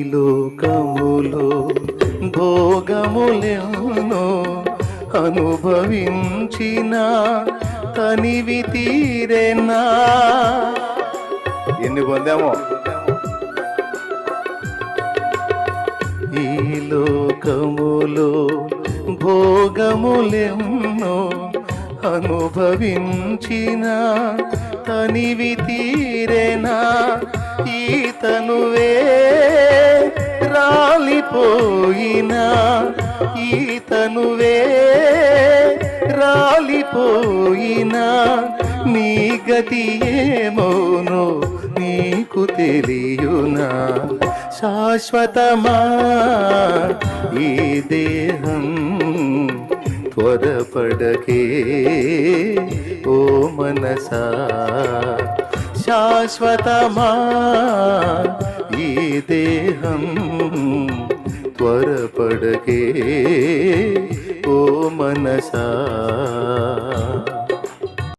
లోకములో భోగములెన్నో అనుభవించిన తనివి తీరేనా. ఎన్ని పొందామో. ఈ లోకములో భోగములెన్నో అనుభవించిన తనివి తీరేనా. ఈ తనువే రాలిపోయినా, ఈ తనువే రాలిపోయినా, నీ గతి ఏమోనో నీకు తెలియునా. శాశ్వతమా ఈ దేహం, త్వరపడకే ఓ మనసా. శాశ్వతమా ఈ దేహం, త్వరపడకే ఓ మనసా.